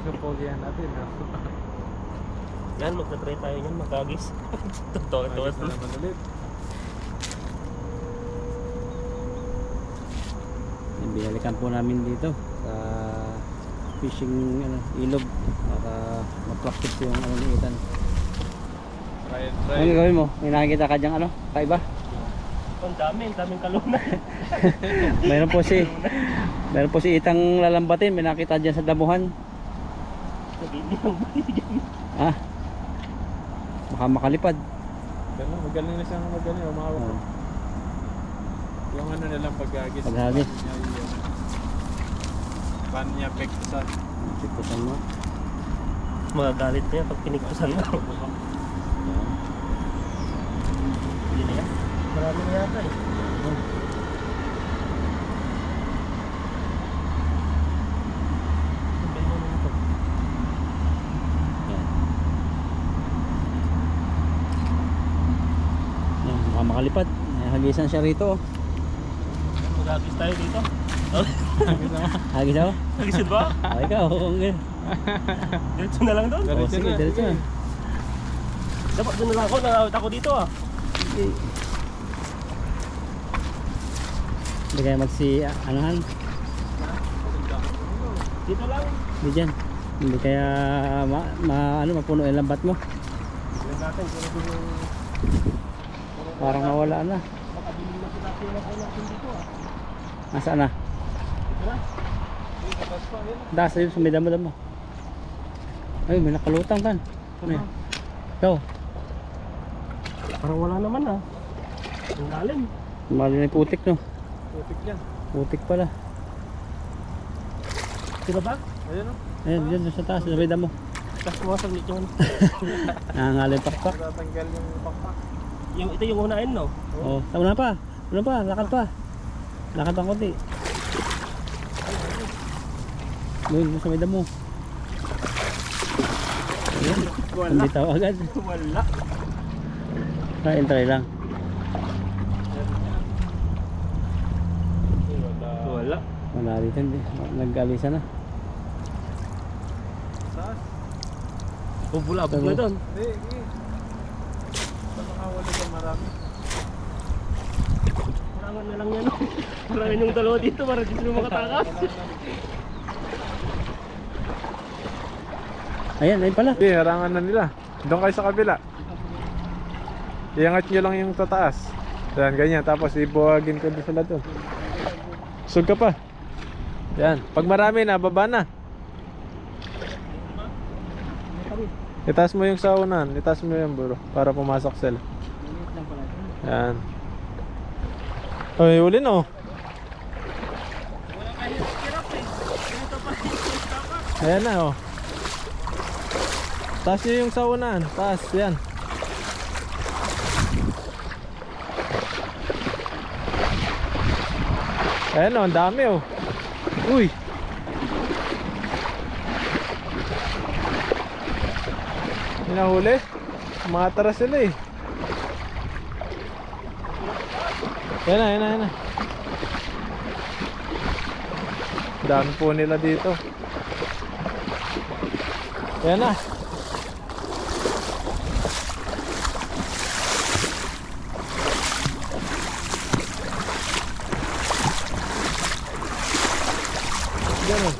kapogyan natin. Yan, magta-try tayo niyan, magagis. Totoo. Magis na naman ulit. Binalikan po namin dito sa fishing ilog para ma-practice yung itan. Ano gawin mo? May nakikita ka dyang kaiba? Ang daming kalunan. Meron po si Itang lalambatin, may nakita dyan sa damuhan. Ah, baka makalipad. Magaling na siyang umawak. Oh. Yung nilang paghagis. Paghagis. Paano niya pektusan? Pektusan mo. Magagalit niya pag piniktusan mo. Hindi na yan. Marami na yata eh. Baka makalipad. Hagisan siya rito. Magagis tayo dito. Hagis ako? Hagisan ba? Ay ka, Diretso na lang doon. Oh, sige, diretso na. Dapat doon na lang ako, nakawit ako dito ah. Hindi kaya anuhan? Dito lang. Hindi dyan. Hindi kaya mapuno yung lambat mo. Tignan natin kung ano yung... Parang nawala na. Makabiling na natin dito ah. Nasaan na? Dito na. Taas ayun, sa may damo-damo. Ay, may nakalutang kan. Ano yan? Ikaw. Parang wala naman ah. Ang lalim. Mali na yung putik, no? Putik yan. Putik pala. Sino ba? Ayun o. Ayun, dyan sa taas, sa may damo. Tapos mo sa yun. Nangangalay pakpak. Tatanggal yung pakpak. Ito yung unahin no? Oo. Una pa. Lakad pa. Lakad pang konti. Doon, sa may damo. Ayun. Wala. Bitaw agad. Wala. Try lang. Wala. Wala dito, hindi. Nag-alisa na. Taas. Bubulabog na doon. Hindi. Makawala ka marami. Marangan na lang yan. Marangan yung dalawa dito para di sila makatakas. Ayun pala. Hindi, harangan na nila. Doon kayo sa kabila. Iangat nyo lang yung tataas. Yan, ganyan. Tapos ibuhagin ko doon sila doon. Sug ka pa. Yan. Pag marami na, baba na. Itaas mo yung saunan. Itaas mo yung bro. Para pumasok sila. Yan. Ay, huli na oh. Ayan na oh. Taas nyo yung saunan. Taas, yan. Ayan o, ang dami o. Uy. Hinahuli. Matara sila eh. Ayan na. Dami po nila dito. Ayan na. Ganun.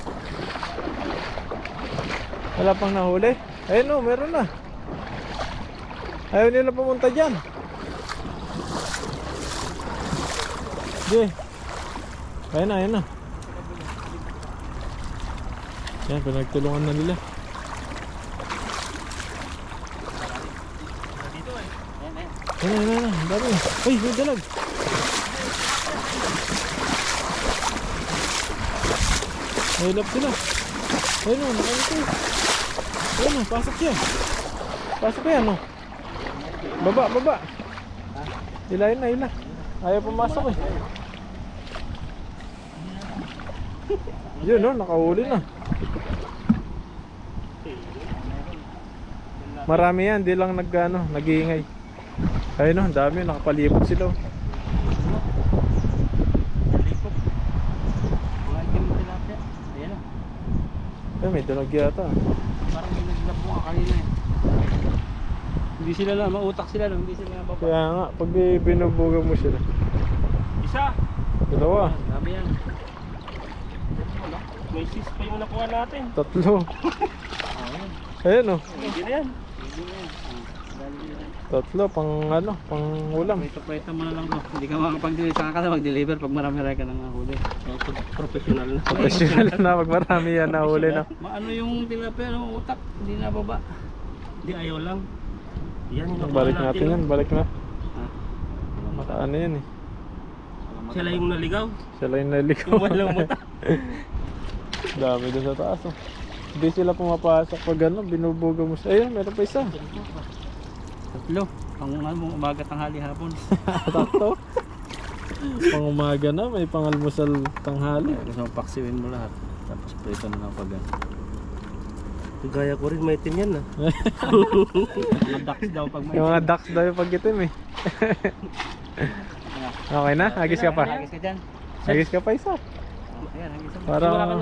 Wala pang nahuli. Ayun o, meron na. Ayaw nila pumunta dyan. Okay. Ayun na. Yan, pinagtulungan na nila. Ayun. Dami. Uy, may dalag. Mahilap sila. Ayun o, nakalito. Ayun o, pasok yan. Pasok yan o. Baba. Hilahin na. Ayaw pumasok eh. Yun o, nakahuli na. Marami yan, di lang nag-iingay. Ayun o, ang dami, nakapalibot sila o. May may tunog yata. Parang may naglap mo ka kanina eh. Hindi sila lang, mautak sila lang, hindi sila nababa. Kaya nga, pag binubugan mo sila. Isa. Dalawa. Sabi yan. May sis pa yung nakuha natin. Tatlo. Ayan o. Hindi na yan. Hindi na yan. Tatlo, pang ano, pang ulam. Prito mo na lang to. Hindi ka makapag-deliver. Saka ka na mag-deliver pag marami-rami ka nang huli. Professional na. Professional na, pag marami yan nahuli na. Maano yung tilapia, no? Utak, hindi nababa. Hindi, ayaw lang. Yan yung nakuha Balik natin yan, balik na. Ha? Ano yan eh. Sila yung naligaw. Sila yung naligaw. Yung walang muta. Dami doon sa taas oh. Hindi sila pumapasok pag ano, binubuga mo siya. Ayun, meron pa isa. Tatlo. Pang umaga, tanghali, hapon. Takto. Pang umaga na, may pangalmusal tanghali. Gusto mo paksiwin mo lahat. Tapos prito na lang pag Gaya ko rin, may itim yan ah. mga ducks daw pag may Yung mga ducks daw yung pag-itim eh. Okay na? Hagis ka pa? Hagis ka dyan. Hagis ka pa isa. Ayan, hagis ka. Para... Wala ka ng...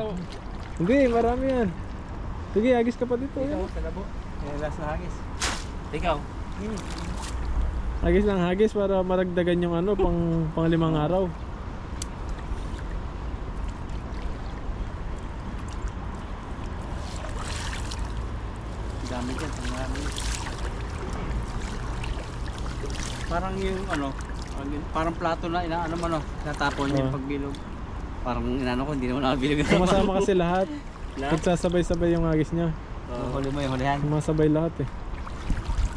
Hindi, marami yan. Sige, hagis ka pa dito. Ikaw, sa labo. Last na hagis. Ikaw. Hagis lang hagis para maragdagan yung ano, pang 5 araw. Dami dyan. Marami. Parang yung ano, parang plato na inaano mo no, natapon yung pagbilog. Parang inano ko, hindi naman nakabilog. Sumasama kasi lahat. Nagsasabay-sabay yung hagis niya. Huli mo yung hulihan. Sumasabay lahat eh.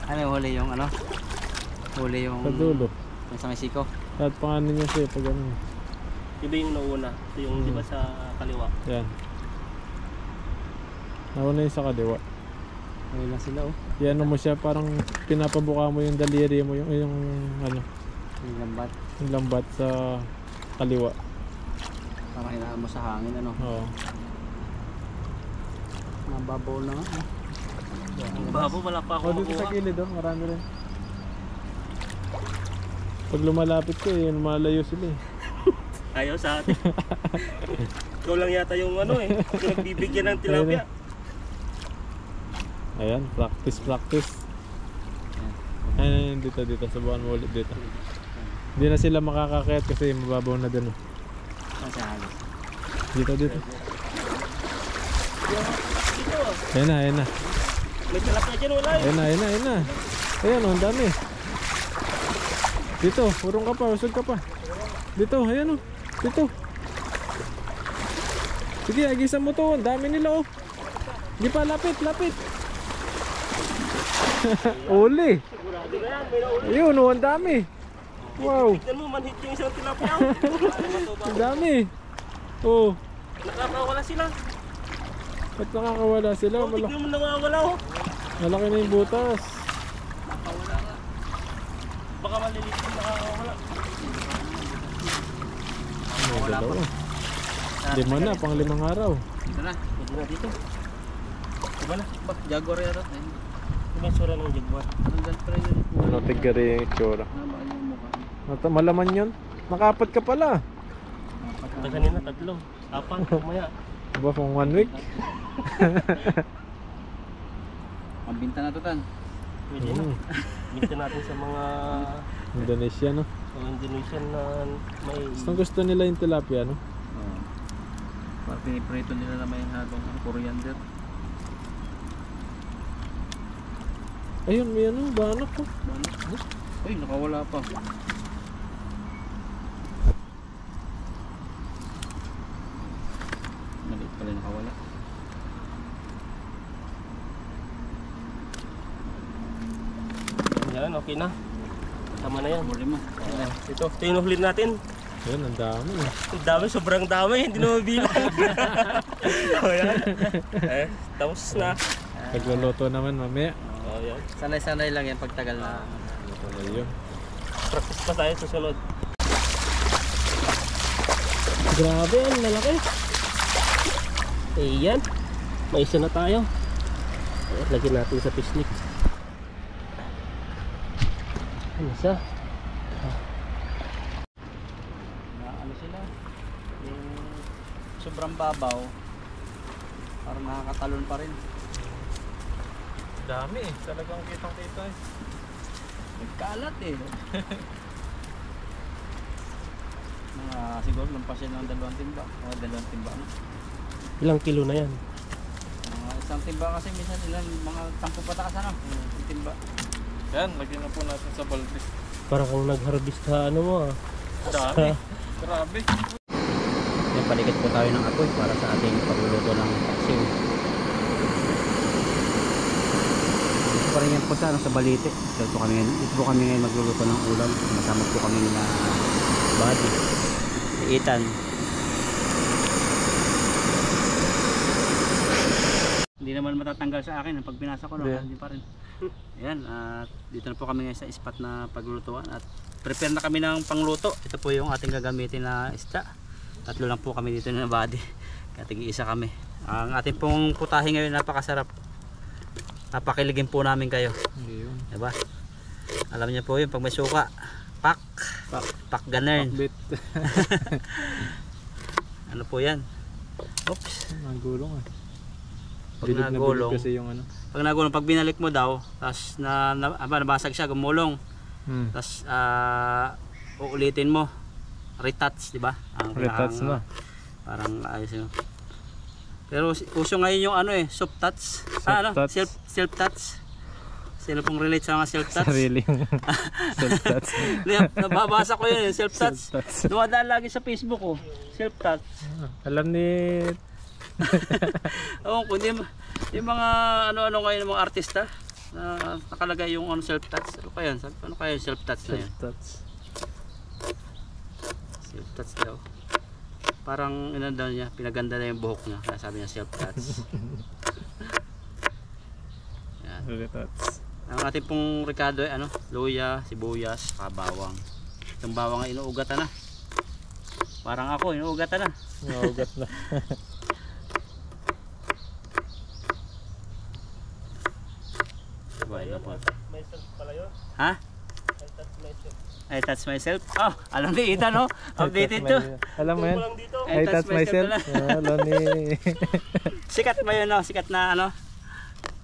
Ano yung huli yung ano? Huli yung... Sa dulo. Yung sa may siko. Lahat panganin niya siya pag ano. Iba yung nauna. Ito yung di ba sa kaliwa. Yan. Nauna yung sa kaliwa. Huli lang sila oh. Yan mo siya, parang pinapabuka mo yung daliri mo, yung ano, Yung lambat. yung lambat sa kaliwa. Parang inaan mo sa hangin ano. Oo. Nababaw na nga. Babo, wala pa ako Dito sa makuha. kilid marami rin. Pag lumalapit ko eh, lumalayo sila eh. Ayaw sa atin. Ikaw lang yata yung ano eh. Nagbibigyan ng tilapia. Ayan, practice. Ayun, dito, subukan mo ulit dito. Hindi na sila makakakayat kasi mababaw na din. Saan sa hagis? Dito. Ayan na. May tilapia dyan, wala eh. Ayan na. Ayan, ang dami. Dito, urong ka pa, usog ka pa. Dito, ayan o. Dito. Sige, agisan mo to. Ang dami nila oh. Hindi pa, lapit. Uli. Sigurado na yan, may nauli. Ayun oh, ang dami. Wow, Tignan mo, manhit yung isang tilapia. ang dami. Oh, Nakakawala sila. ba't nakakawala sila? Oh, tignan mo nawawala oh. Malaki na yung butas. Nakawala nga. Baka malilit yung nakakawala. Ano, dalawa. 5 na, pang 5 araw. Dito na. Pwede na dito. Diba na? Ba, Jaguar yata. Diba yung sura ng jaguar? Nandun pa rin yun. Ano, tigari yung itsura. Namaan yung mukha. Malaman yun. Nakapat ka pala. Ito kanina, 3. 4, kumaya. Diba, pang 1 week? Pambinta na to tan. Pwede na. Minta natin sa mga Indonesia, no? Indonesian na may... Gusto nila yung tilapia, no? Oo. Parang piniprito nila na may halong coriander. Ayun, may ano, banak ko. Uy, nakawala pa. Maliit pala yung nakawala. Yan, okay na. Tama na yan. Huli mo. Ito yung huli natin. Ayun, ang dami. Ang dami, sobrang dami. Hindi na mabilang. O yan. Tapos na. Pagluluto naman mamaya. O yan. Sanay-sanay lang yan pagtagal na. Ayun. Practice pa tayo susunod. Grabe, ang lalaki. Ayan. May isa na tayo. Lagyan natin sa pisnik. Ano isa? Ano sila? Yung sobrang babaw. Parang nakakatalon pa rin. Dami eh. Talagang kitang-kita eh. Nagkalat eh. Mga siguro lampas yan ng 2 timba. Mga 2 timba na. Ilang kilo na yan? Mga 1 timba kasi minsan ilan mga 10 pataas na. Timba. Yan, lagyan na po natin sa balde. Parang kang nag-harvest na ano mo ah. Dami. Grabe. Yan, palikit po tayo ng apoy para sa ating pagluluto ng paksiw. Ito pa rin yan po sa balite. Ito po kami ngayon magluluto ng ulam. Masama po kami na body. Si Ethan. Hindi naman matatanggal sa akin pag binasa ko, no? Yeah. Hindi pa rin. Ayan, at dito na po kami ngayon sa spot na paglulutuan at prepare na kami ng pangluto. Ito po yung ating gagamitin na isda. 3 lang po kami dito na body. Kaya tig-isa kami. Ang ating pong putahe ngayon napakasarap. Napakiligin po namin kayo. Ayun. Diba? Alam niyo po yun, pag may suka, pak ganern. Pakbit. Ano po yan? Oops. Nagulong ah. Pag Bilog na nagulong, bilog kasi yung ano. pag nagulong, pag binalik mo daw, tapos nabasag siya, gumulong. Tapos uulitin mo, retouch, di ba? Retouch na. Parang ayos yun. Pero uso ngayon yung ano eh, soft touch. Self-touch. Self touch. Sino pong relate sa mga self touch? Sariling self-touch. Nababasa ko yun, self touch. Self-touch. Dumadaan lagi sa Facebook ko, self touch. Alam ni... Oo, kundi yung mga ano-ano ngayon ng mga artista na nakalagay yung on self touch. Ano kaya? Ano kaya yung self touch na yan? Self-touch. Self touch daw. Parang daw niya, pinaganda na yung buhok niya. Kaya sabi niya self touch. Yan. Self-touch. Ang ating pong Ricardo ay ano, luya, sibuyas, bawang. Itong bawang ay inuugatan na. Parang ako, inuugatan na. Naugat na. Myself pala yun. Ha? I touch myself. I touch myself. Oh, alam ni Ethan, no? Updated to. Alam mo yan? Lang dito. I touch myself. Alam ni... Sikat ba yun, no? Sikat na ano?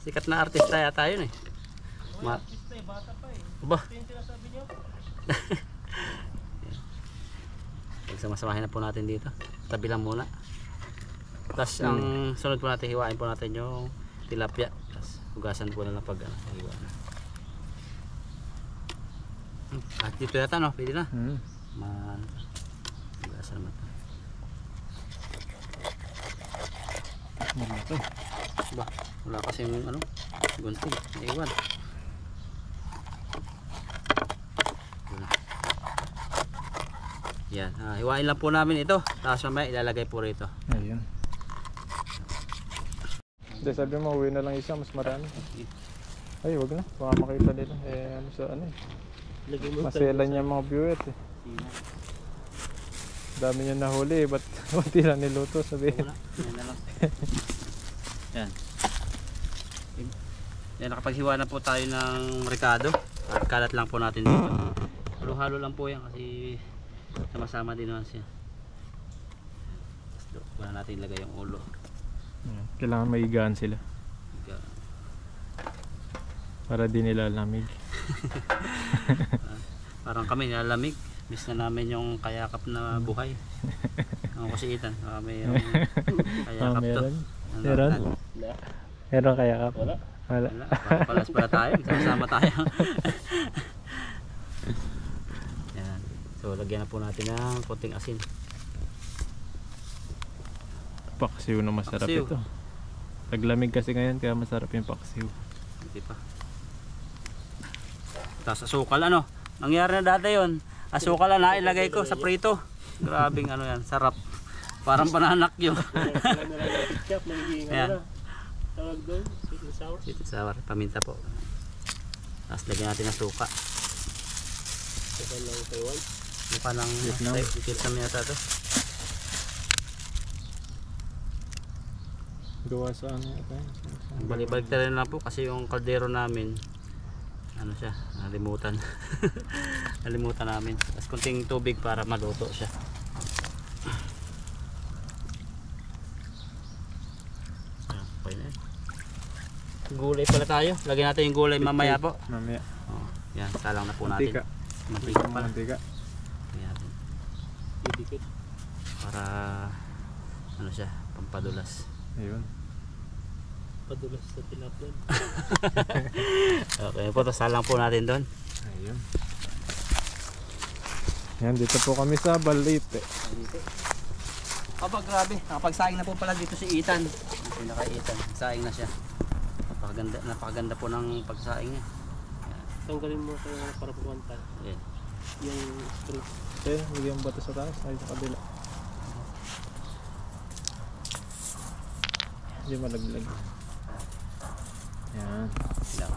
Sikat na artista yata yun eh. Artista eh, bata pa eh. Ba? Ito yung sinasabi niyo. Pagsamasamahin na po natin dito. Tabi lang muna. Tapos ang sunod po natin, hiwain po natin yung tilapia. Tapos hugasan po na lang pag hiwa na. At dito yata, no? Pwede na. Hugasan naman ito. Malaki. Ba? Wala kasi yung ano? Gunting. Naiwan. Yan. Hiwain lang po namin ito. Tapos mamaya ilalagay po rito. Ayun. Hindi, sabi mo, uwi na lang isa, mas marami. Ay, wag na. Baka makita nila. Eh, ano sa ano eh. Lagay mo Masela niya mga viewers eh. Dami niya nahuli eh. Ba't konti lang niluto? Sabihin. Wala. Yan na lang. Yan. Yan, nakapaghiwa na po tayo ng Ricardo. At kalat lang po natin dito. Halo-halo lang po yan kasi sama-sama din naman siya. Wala natin ilagay yung ulo. Kailangan maigaan sila. Para di nila lamig. Parang kami nilalamig. Miss na namin yung kayakap na buhay. Ako kasi Ethan. Mayroong kayakap to. Meron? Meron? Meron kayakap? Wala. Wala. Wala. Palas pala tayo. Sama tayo. Yan. So lagyan na po natin ng konting asin. Paksiw na masarap Paksiw. ito. Taglamig kasi ngayon kaya masarap yung paksiw. Hindi pa. Tapos asukal ano. Nangyari na dati yun. Asukal na ilagay ko sa prito. Grabing ano yan. Sarap. Parang bananak yun. Ketchup, magiging Ayan. ano na. Tawag doon, sweet and sour. Sweet and sour. Paminta po. Tapos lagyan natin ng suka. Saka ng Taiwan. Mukha ng Vietnam. Vietnam yata ito. Gawa sa ano ito? Balik-balik na rin lang po kasi yung kaldero namin ano siya, nalimutan. Nalimutan namin. Tapos kunting tubig para maluto siya. Gulay pala tayo. Lagyan natin yung gulay mamaya po. Mamaya. Oh, yan, salang na po Mantika. natin. Mantika pala. Mantika. Lagyan natin. Didikit. Para ano siya, pampadulas. Ayun. Padulas sa tilapia. Okay po, tapos salang po natin doon. Ayun. Yan, dito po kami sa Balite. Aba, grabe. Nakapagsaing na po pala dito si Ethan. Yung pinaka-Ethan. Saing na siya. Napakaganda po ng pagsaing niya. Tanggalin mo sa para pumunta. Ayan. Yung strip. Okay, bigyan mo ba ito sa taas? Ay, sa kabila. Hindi malaglag. Yan. Ilang.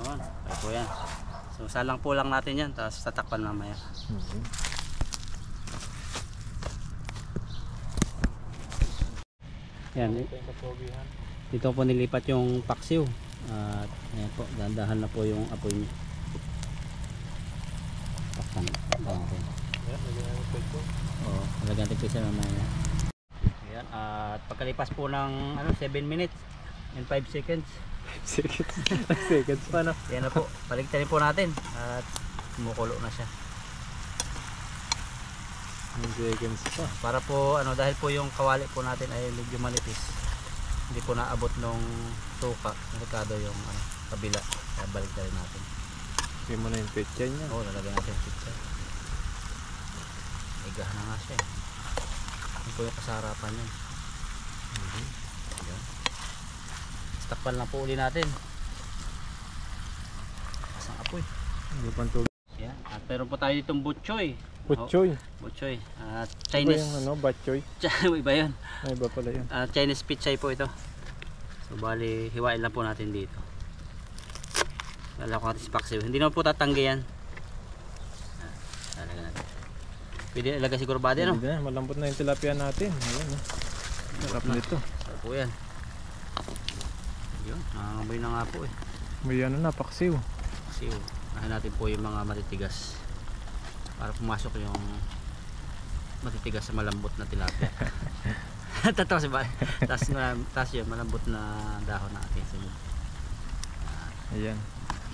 Yun. Okay po yan. So salang po lang natin yan. Tapos tatakpan mamaya. Mhm. Yan. Ito yung kapogihan. Dito po nilipat yung paksiw. At ayan po. Dahan-dahan na po yung apoy niya. Takpan. Okay. Yan, lagyan namin yung pwede. Oo. Lagyan natin pizza mamaya. Ayan. At pagkalipas po ng 7 minutes and 5 seconds. Seconds. Seconds pa na. Yan na po. Paligtarin po natin. At kumukulo na siya. Seconds pa. Para po dahil po yung kawali po natin ay medyo manipis. Hindi po naabot nung suka. Delikado yung kabila. Kaya baligtarin natin. Bigyan mo na yung petya niya. Oo, lalagyan natin yung pizza. Igah na nga siya. Yan po yung kasarapan niya. Yan. Takpan lang po uli natin. Pasang apoy. Hindi pang tubig. Yan. At meron po tayo ditong butchoy. Butchoy. Butchoy. At Iba Chinese. yung batchoy. Iba yun. Ay, iba pala yun. Chinese pichay po ito. So bali, hiwain lang po natin dito. Lalako natin si paksiw. Hindi naman po tatanggi yan. Lalagyan natin. Pwede ilagay siguro ba din, no? Hindi na, malambot na yung tilapia natin. Ayan, sarap nito. Sarap po yan. Yun, nangangamoy na nga po eh. May na, paksiw. Kasi unahin natin po yung mga matitigas. Para pumasok yung matitigas sa malambot na tilapia. Tatawa si ba? Tapos yun, malambot na dahon na ating sunod. Ayan.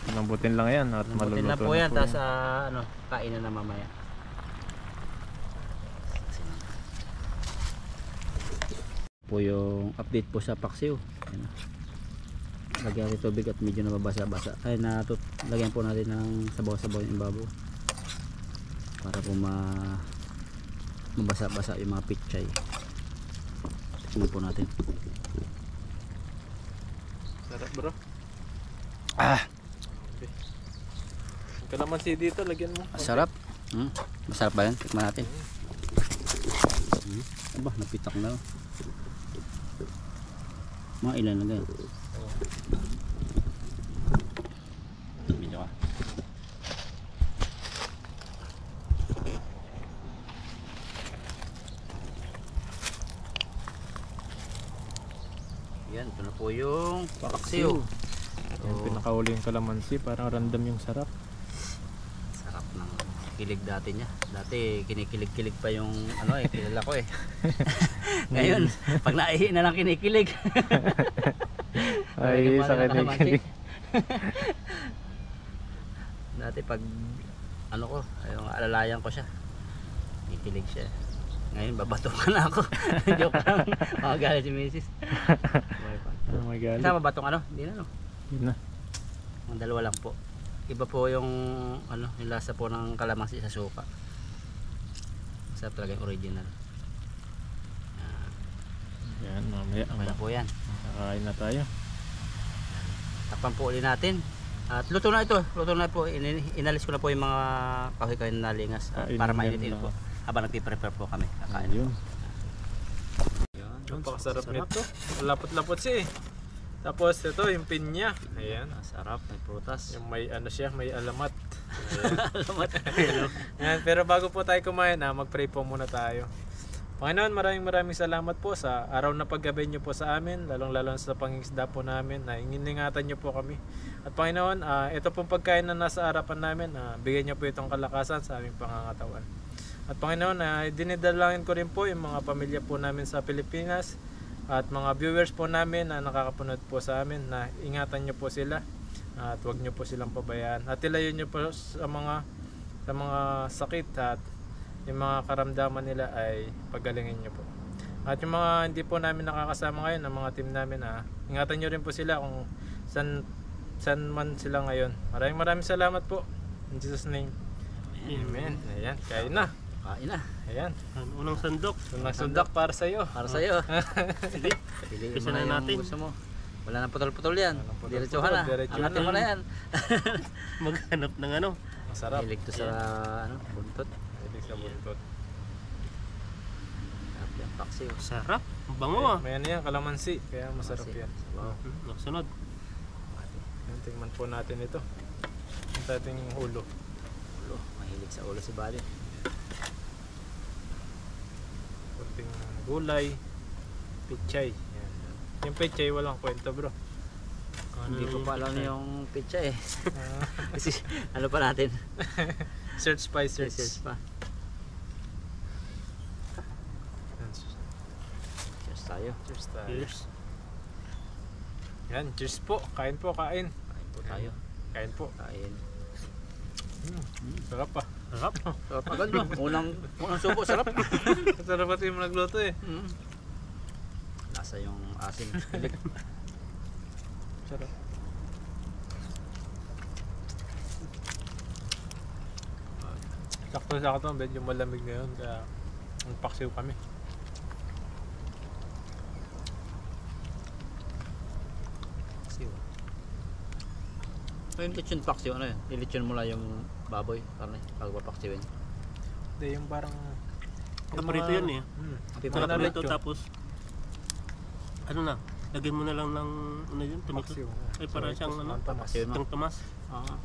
Malambutin lang yan at Malambutin maluluto na po yan. na Tapos kain na mamaya. Po yung update po sa paksiw. Ayan. Lagyan natin tubig at medyo nababasa-basa. Ay, lagyan po natin ng sabaw-sabaw yung babaw. Para po mabasa-basa yung mga pichay. Tingnan po natin. Sarap bro. Okay. Ang kalamansi dito, lagyan mo. Masarap. Masarap ba yan? Tikman natin. Aba, napitak na. Mga ilan na ganyan. Medyo ka. Yan, ito na po yung paksiw. Yung pinakauli yung kalamansi, parang random yung sarap. Sarap ng kilig dati niya. Dati kinikilig-kilig pa yung kilala ko eh. Ngayon, pag naihi na lang kinikilig. Ay, sa kinikilig. Dati pag yung alalayan ko siya. Kinikilig siya. Ngayon babatungan na ako. Joke lang. Makagalit si Mrs. Oh my God. Sama batong Hindi na Yun na. Ang dalawa lang po. Iba po yung yung lasa po ng kalamansi sa suka. Masarap talaga yung original. Yan, mamaya. Okay na po yan. Kakain na tayo. Takpan po ulit natin. At luto na ito. Luto na po. Inalis ko na po yung mga kahoy-kahoy na nalingas para mainit-init po. Habang nagpiprepare po kami. Kakain Ayun. Yun. Napakasarap nito. Lapot-lapot siya eh. Tapos ito yung pinya. Ayan. Sarap. May prutas. Yung may may alamat. Alamat. Ayan, pero bago po tayo kumain, mag-pray po muna tayo. Panginoon, maraming salamat po sa araw na paggabay niyo po sa amin, lalong-lalo sa pangingisda po namin, na ingingatan niyo po kami. At Panginoon, ito pong pagkain na nasa harapan namin, bigyan niyo po itong kalakasan sa aming pangangatawan. At Panginoon, dinidalangin ko rin po yung mga pamilya po namin sa Pilipinas, At mga viewers po namin na nakakapunod po sa amin, na ingatan nyo po sila at huwag nyo po silang pabayaan. At ilayo nyo po sa mga sakit at yung mga karamdaman nila ay pagalingin nyo po. At yung mga hindi po namin nakakasama ngayon, ang mga team namin, ingatan nyo rin po sila kung saan man sila ngayon. Maraming salamat po. In Jesus name. Amen. Ayan, kain na. Kain na. Ayan. Unang sandok. Unang sundak para sa iyo. Para sa'yo. Sige. Piliin Bisa mo na na yung natin. gusto mo. Wala nang putol-putol yan. Walang putol-putol, Diretsuhan na. diretsuhan Angatin na. mo na yan. Maghanap ng ano. Masarap. Hilig to sa buntot. Hilig sa buntot. Sarap yan. Paksiw. Sarap. Ang bango ah. May ano yan, kalamansi. Kaya masarap yan. Wow. Nakasunod. Yan, tingnan po natin ito. Ang ating ulo. Ulo. Mahilig sa ulo si Buddy. Kunting gulay. Pichay. Yan. Yung pichay walang kwento bro. Hindi ko pa alam yung pizza eh. Ah, Kasi ano pa natin? search by search. Research pa. Yan, Cheers tayo. cheers tayo. Cheers. Yan, cheers po. Kain po, kain. Kain po tayo. Kain po. Kain. Sarap pa. Sarap. Sarap agad ba? Unang subo, sarap. Sarap pati yung nagluto eh. Nasa yung asin. Hilig. Sarap. Sakto, medyo malamig ngayon kaya paksiw kami. Paksiw. So yung lechon paksiw, ano yun? Ilechon mo lang yung baboy, karne, bago papaksiwin. Hindi, yung parang... Kaprito yun eh. Piprito Wala na Kaprito lechon. tapos ano na, lagyan mo na lang ng ano yun, tomato. Paksiw. Ay para siyang ano, Paksiwin mo. itong tamas. Ah.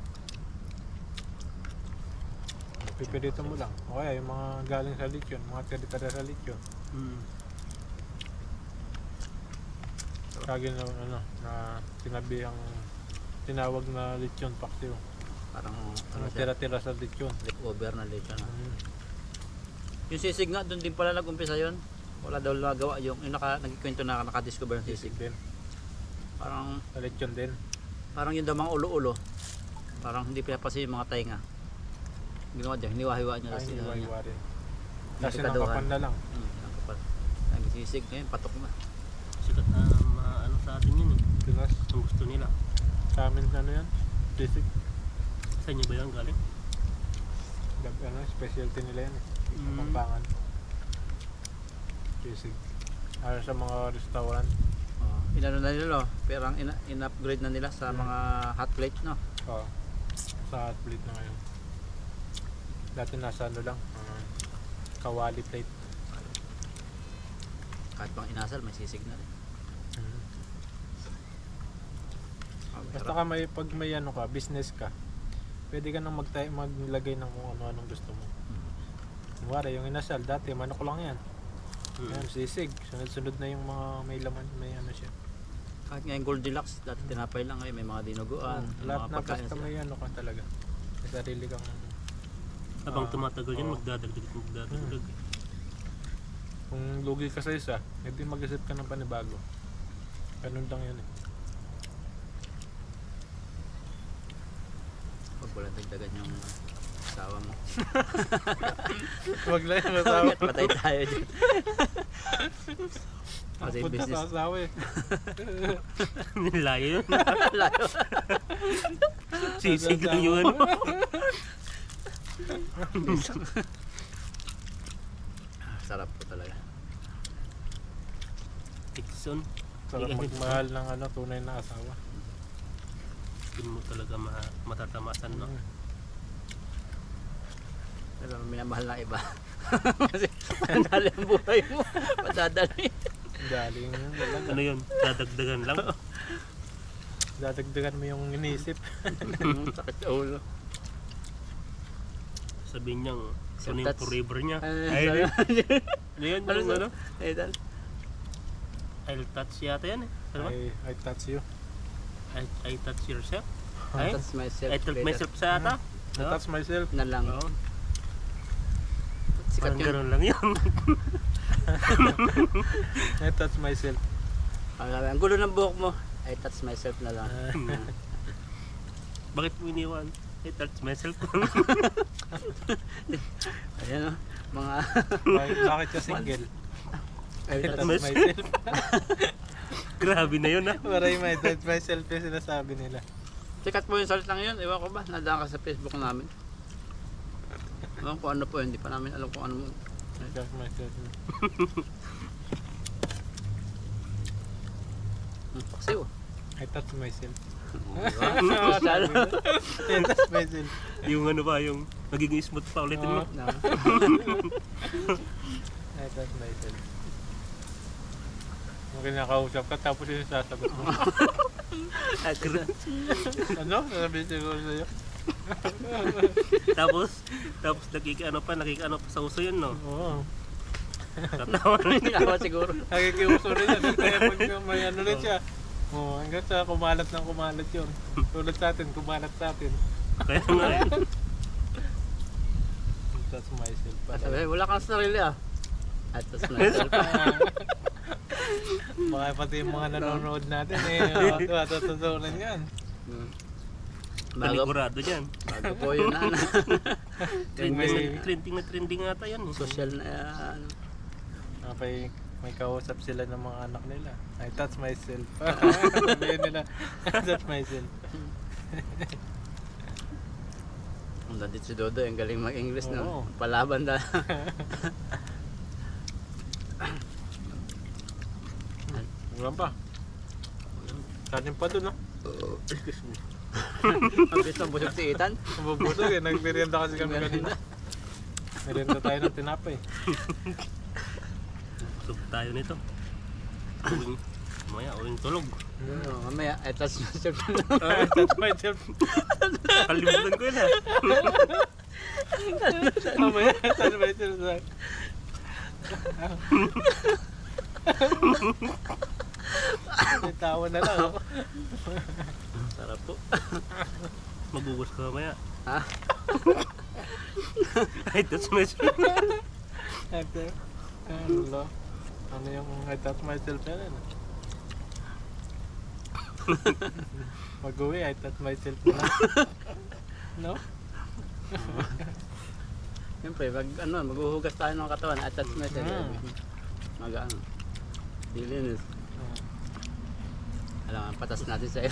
Pipirito mo lang. O kaya yung mga galing sa lechon, mga tira-tira sa lechon. Mm. Kagin na na tinabi ang tinawag na lechon paksiw. Parang ano Ano siya, tira-tira sa lechon. leftover na lechon. Mm. Yung sisig nga, doon din pala nag-umpisa yun. Wala daw nagawa yung nagkikwento na nakadiscover ng Sisig sisig. din. Parang Sa lechon din. yung daw mga ulo-ulo. Parang hindi pinapasi yung mga tainga. Ginawa dyan, hiniwa-hiwa niya. Ay, Tapos hindi niya. rin. Yung Kasi pikaduhan. nakapan na lang. Ang kapal. Nagsisig ngayon, patok na. Sikat na ano sa atin yun eh. Pinas. Ang gusto nila. Sa amin ano yan? Sisig. Sa inyo ba yan galing? Ano, specialty nila yan eh. Mm. Pampangan. Sisig. Para sa mga restaurant. Inano na nila, no? Pero in-upgrade na nila sa mga hot plate, no? Oo. Sa hot plate na ngayon. Dati nasa ano lang. Kawali plate. Kahit pang inasal, may sisig na rin. Basta ka pag may ano ka, business ka, pwede ka nang maglagay ng kung ano-anong gusto mo. Kunwari, yung inasal, dati manok lang yan. Ayan, sisig. Sunod-sunod na yung mga may laman, may ano siya. Kahit ngayon Goldilocks, dati tinapay lang ngayon, may mga dinuguan, may Lahat mga na pagkain basta sila. may ano ka talaga. May sarili kang... Habang tumatagal yan, oo. magdadagdag. Kung lugi ka sa isa, hindi mag-isip ka ng panibago. Ganun lang yun eh. Pag wala dagdagan yung asawa mo. Wag lang yung asawa. Patay tayo dyan. Kasi Punta business. sa asawa eh. Nilayo yun. Layo. Sisig lang yun. Sarap po talaga. Tikson. Sarap magmahal ng ano, tunay na asawa. Hindi mo talaga matatamasan, no? Pero minamahal na iba. Kasi madali ang buhay mo. Madadali. Galing yun. Ano yun? Dadagdagan lang. Dadagdagan mo yung iniisip. Sakit sa ulo. Sabihin niyang, ano yung That's- forever niya. Ay, Ano yun? Ano Yung sa- ano? Ay, dal. I'll touch yata yan eh. Ano ba? I touch you. I touch yourself. I Ay? touch myself. I touch later. myself sa ata. I touch myself. Na lang. Oo. Sikat Parang yun. gano'n lang yun. I touch myself. Ang gulo ng buhok mo. I touch myself na lang. Bakit mo iniwan? I touch myself. Ayan o. Mga... Bakit ka single? I I touch touch myself. Grabe na yun ah. Para yung I touch myself yung sinasabi nila. Sikat po yung salitang yun. Ewan ko ba? Nadaan ka sa Facebook namin. Ewan ko ano po yun. Hindi pa namin alam kung ano mo. I touch myself. Kasi oh. I touch myself. Social. I touch myself. Yung ano ba, yung magiging smooth pa ulitin mo. No. I touch myself. Kung kinakausap ka tapos yung sasagot mo. Ano? Sabi siguro sa'yo. tapos nakikano pa sa uso yun, no? Oo. Tatawa na yun. Ako siguro. Nakikiuso rin yan. Kaya pag may ano rin siya. Hanggang sa kumalat ng kumalat yun. Tulad sa atin, kumalat sa atin. Kaya nga eh. That's myself pala. Sabi, wala kang sarili ah. I touch myself. Baka pati yung mga nanonood natin matututunan yan. Panigurado dyan. Bago po yun na. Trending ata yan eh. Social na ano. May kausap sila ng mga anak nila. I touch myself. Sabihin nila, I touch myself. Nandito si Dodo, ang galing mag-English Oo. no. Palaban na. Ulan pa. Kanin pa doon, no? Excuse me. Ang bilis ng busog si Ethan. Mabubusog eh. Nagmerienda kasi kami kanina. Merienda tayo ng tinapay. Busog tayo nito. Uwing tulog. Mamaya, I touch myself. I touch myself. Kalimutan ko yun ah. Mamaya, I touch myself. May tawa na lang ako. Sarap po. Magugos ka mamaya. Ha? I touch myself. After, ano yung I touch myself na rin? Mag-uwi, I touch myself na. No? Siyempre, maghuhugas tayo ng katawan. I touch myself. Mag-ano. Dilinis. Alam nga, patas natin sa'yo.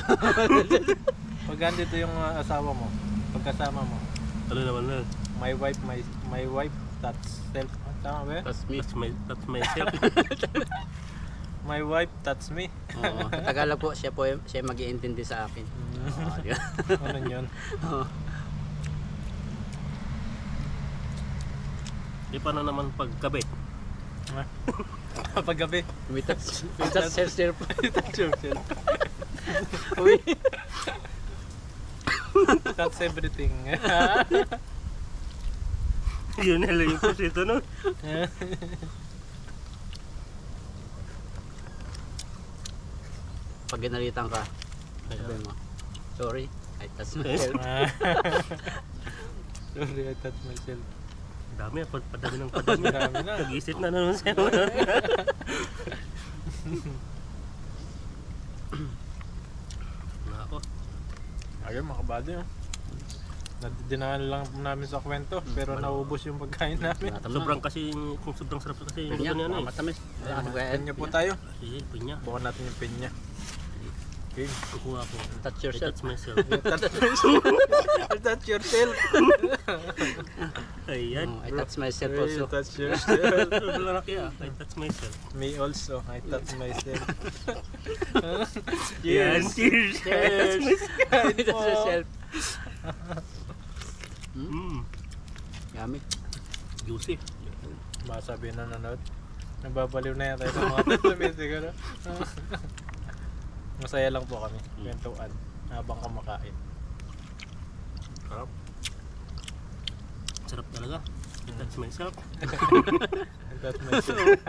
Pag andito yung asawa mo, pagkasama mo, Ano naman na? my wife touch self. Tama ba yun? Touch me. Touch myself. My wife touch me. Oo. Sa Tagalog po, siya mag-iintindi sa akin. Oo, di ba? Ano yun? Oo. Di paano naman pagkabit? Pag gabi, We touch self. touch yourself. Uy. Touch everything. Yun na lang yung posito no? Pag ginalitan ka, sabi mo, sorry, I touch myself. Sorry, I touch myself. Dami, padami ng padami. Marami na. Nag-isip na naman sa'yo. Ako. Ayun, makabado yun. Dinaan lang namin sa kwento, pero naubos yung pagkain namin. Sobrang kasi, kung sobrang sarap kasi yung luto niya na eh. Matamis. Pinya po tayo. Sige, pinya. Bukan natin yung pinya. Okay. Kukuha ko. Touch I yourself. touch myself. Touch yourself. Ayan. I touch myself You also. touch yourself. Lalaki ah. I touch myself. Me also, I touch myself. Yan, Yes. cheers. Cheers! I touch yourself. Yummy. Juicy. Baka sabihin na nanood. Nababaliw na yan tayo sa mga tasabi siguro. Masaya lang po kami. Kwentuhan habang kumakain. Sarap. Sarap talaga. I touch myself. I touch myself.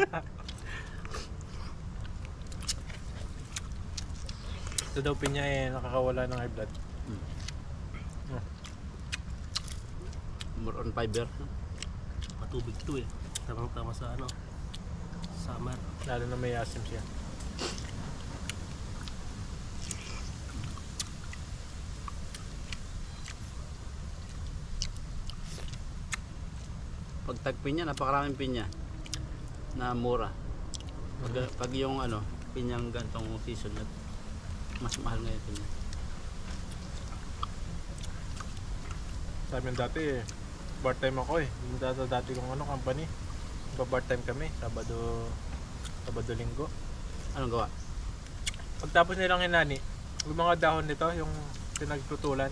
Ito daw pinya eh, nakakawala ng high blood. More on fiber. Matubig to eh. Tamang tama sa ano. Summer. Lalo na may asim siya. Pag tag pinya, napakaraming pinya na mura. Pag yung ano, pinyang gantong season, mas mahal ngayon pinya. Sa amin dati, part-time ako eh. Yung dati kong company. Part-time kami, Sabado, Linggo. Anong gawa? Pagtapos nilang hinani, yung mga dahon nito, yung pinagtutulan,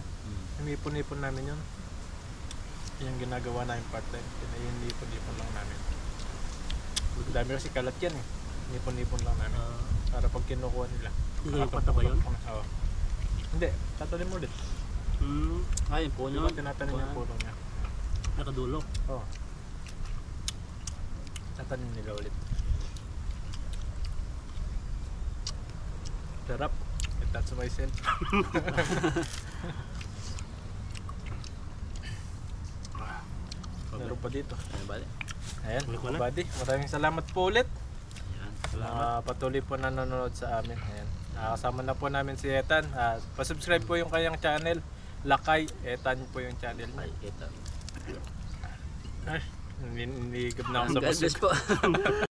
inipon-ipon namin yun. Yung ginagawa namin part-time, inipon-ipon lang namin. Dami kasi kalat yan eh. Inipon-ipon lang namin. Para pag kinukuha nila. Nilipat ba yun? Oo. Hindi, tatanim mo ulit. Ay, yung puno. Diba tinatanim yung puno niya? Nakadulo. Oo. Tatanim nila ulit. Sarap. I touch myself. Meron pa dito. Ano ba? Ayan, Ulit mo na? buddy. Maraming salamat po ulit. Ayan. Patuloy po na nanonood sa amin. Ayan. Kasama na po namin si Ethan. Pa-subscribe po yung kanyang channel. Lakay Ethan po yung channel niya. Ay, ito. Ay, niligab na ako sa God busog. bless po.